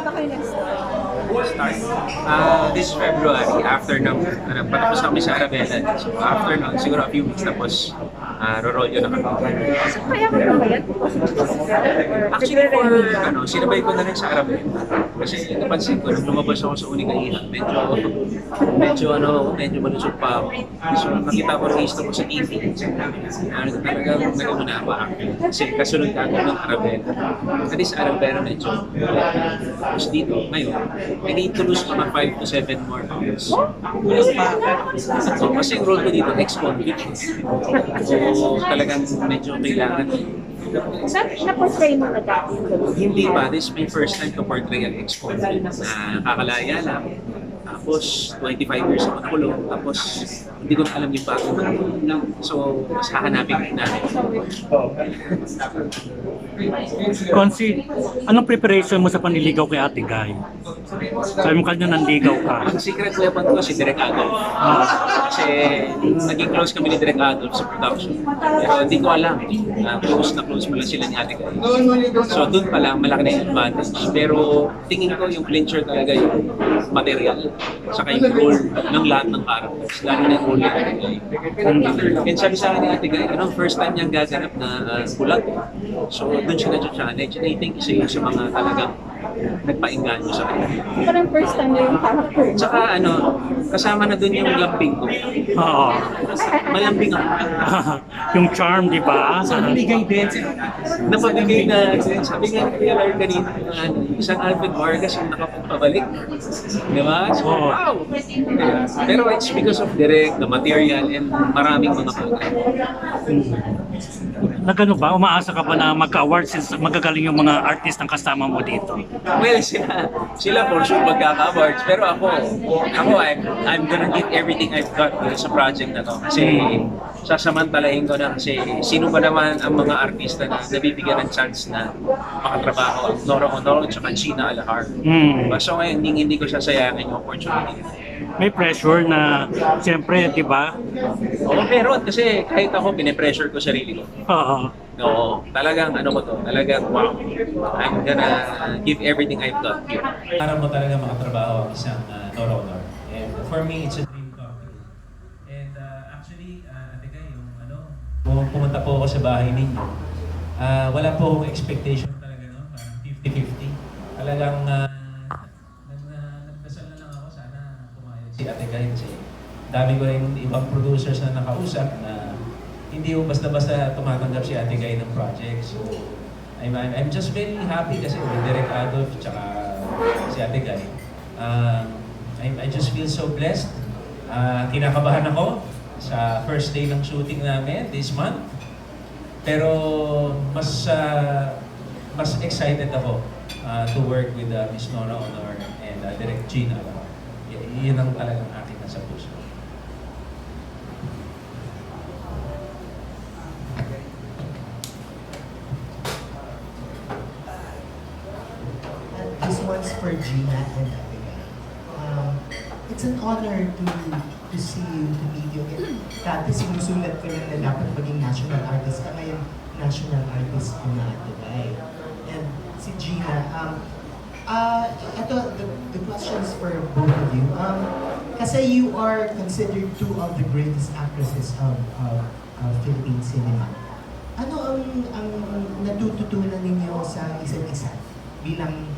ba kayo nag-start? Start? This February, after ng, patapos na kami sa Arabella. So after nun, siguro a few weeks tapos, roll yun na kami. Kaya mo ba yan? Actually, sinabay ko na rin sa Arabella. Kasi napansin ko, nung lumabas ako sa uling kahihan, medyo malusog pa ako. So nakita ko rin ko sa TV. Talagang nag-una ako. Kasi kasunod ka ako ng Arabella. At least Arabella medyo. Tapos dito, ngayon, I need to lose mga 5 to 7 more pounds. Kulang pa. So, kasi yung role ko dito, ex-convict. So, talagang medyo kailangan. Na-portray mo na dati? Hindi pa. This is my first time to portray an ex-convict na kakalaya lang. Tapos, 25 years ako nakulong. Tapos, hindi ko na alam yung bago na. So, mas hahanapin ko natin. Consi, anong preparation mo sa panliligaw kay Ate Guy? Sabi mo kanya nanligaw ka. Ang secret weapon ko si Direk Adolf. Kasi naging close kami ni Direk Adolf sa production. Pero hindi ko alam na close mo lang sila ni Ate Guy. So doon pa lang malaki na yung advantage. Pero tingin ko yung clincher talaga yung material. Saka yung role ng lahat ng characters. Lalo na yung role ni Ate Guy. And sabi sa akin ni Ate Guy, first time niyang gaganap na bulag. So doon siya na-challenge. And I think isa yun sa mga talagang nagpainganyo sa kanya. Parang first time na yung character. Tsaka kasama na doon yung lambing ko. Oo. Malambing ako. Yung charm, di ba? Napabigay din. Napabigay na, sabi nga ni Kuya kanina, isang Alfred Vargas yung nakapagpabalik. Di ba? So, Oo. wow! Pero it's because of Direk, the material, and maraming mga program. Na gano'n ba? Umaasa ka ba na magka-awards since magagaling yung mga artist ng kasama mo dito? Well, sila for sure magkaka-awards. Pero ako, I'm gonna give everything I've got sa project na to. Kasi sasamantalahin ko na kasi sino ba naman ang mga artista na nabibigyan ng chance na makatrabaho ang Nora Honor at saka Gina Alahar. So ngayon, hindi ko sasayangin yung opportunity. May pressure na, siyempre, di ba? Oo, meron kasi kahit ako, pinipressure ko sarili ko. Oo. No, talagang talagang wow. I'm gonna give everything I've got here. Para mo talaga makatrabaho ang isang Nora Honor. And for me, it's a dream come true. And actually, Ate Guy, kung pumunta po ako sa bahay ninyo, wala po akong expectation talaga, no? Parang 50-50. Talagang nagdasal na lang ako, sana pumayag si Ate Guy kasi dami ko rin ibang producers na nakausap na hindi ko basta-basta tumatanggap si Ate Guy ng project. So, I'm just very happy kasi with Direk Adolf tsaka si Ate Guy. I just feel so blessed. Kinakabahan ako sa first day ng shooting namin this month. Pero mas excited ako to work with Miss Nora Honor and Direk Gina. Yun ang talagang akin nasa puso. This one's for Gina and Abigail. It's an honor to see you, to meet you. Dati sinusulat ko lang na dapat maging national artist ka. Ngayon, national artist ko na, Abigail. And si Gina, ito, the questions for both of you. Kasi you are considered two of the greatest actresses of Philippine cinema. Ano ang natututunan ninyo sa isa't isa bilang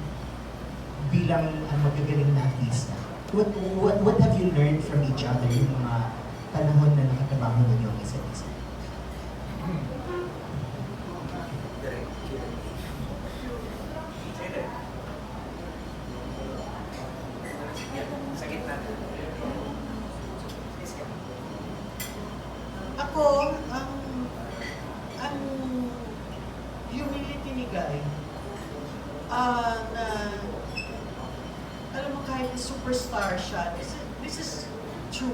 magagaling na artista? What have you learned from each other yung mga panahon na nakatrabaho ninyo ang isa't isa? Ako, ang humility ni Guy, na, alam mo, kahit superstar siya, this is true,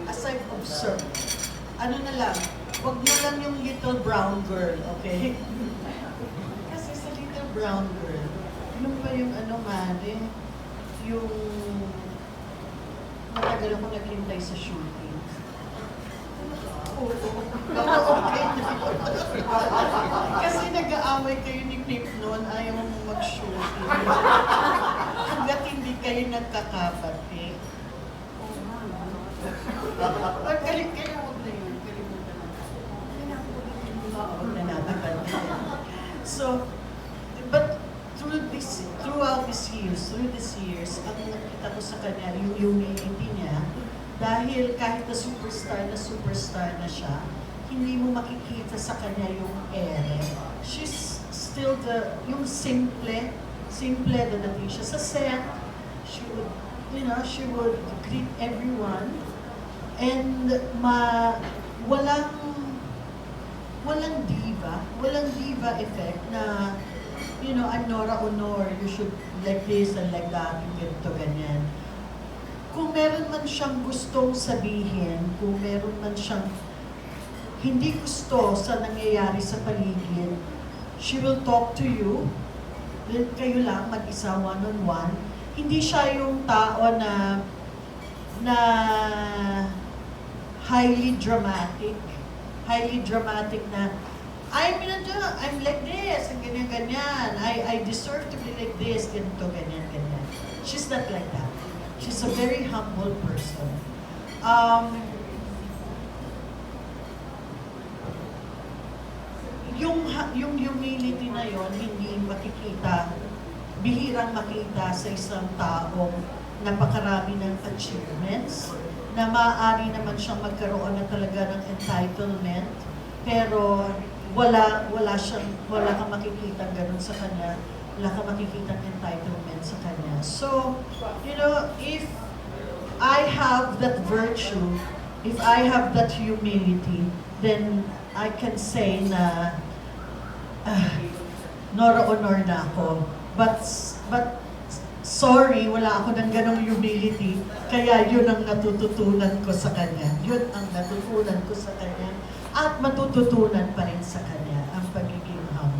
as I've observed, ano na lang, wag mo lang yung little brown girl, okay? Kasi sa little brown girl, yun ba yung Mare, yung matagal ako naghintay sa shooting. Kasi nag-aaway kayo ni Pip noon, ayaw mo mag-shoot. Hanggat hindi kayo nagkakabati. Huwag na yun. Kalimutan na. Huwag na natin bantayan. So, but through these years, ang nakita ko sa kanya, yung humility niya, dahil kahit na superstar na siya, hindi mo makikita sa kanya yung ere. She's still yung simple dadating siya sa set. She would greet everyone. And walang diva effect na, ang Nora Honor, you should like this and like that, yung ganito, ganyan. Kung meron man siyang gustong sabihin, kung meron man siyang hindi gusto sa nangyayari sa paligid, she will talk to you, then kayo lang mag-isa one-on-one. Hindi siya yung tao na highly dramatic na I'm like this, and ganyan. I deserve to be like this, ganito, ganyan. She's not like that. She's a very humble person. Yung humility na yon hindi makikita, bihirang makita sa isang taong napakarami ng achievements, na maaari naman siyang magkaroon na talaga ng entitlement, pero wala kang makikita ganun sa kanya, wala kang makikita entitlement sa kanya. So, if I have that virtue, if I have that humility, then I can say na Nora Honor na ako. But sorry, wala ako ng ganong humility, kaya yun ang natututunan ko sa kanya. Yun ang natutunan ko sa kanya. At matututunan pa rin sa kanya ang pagiging humble.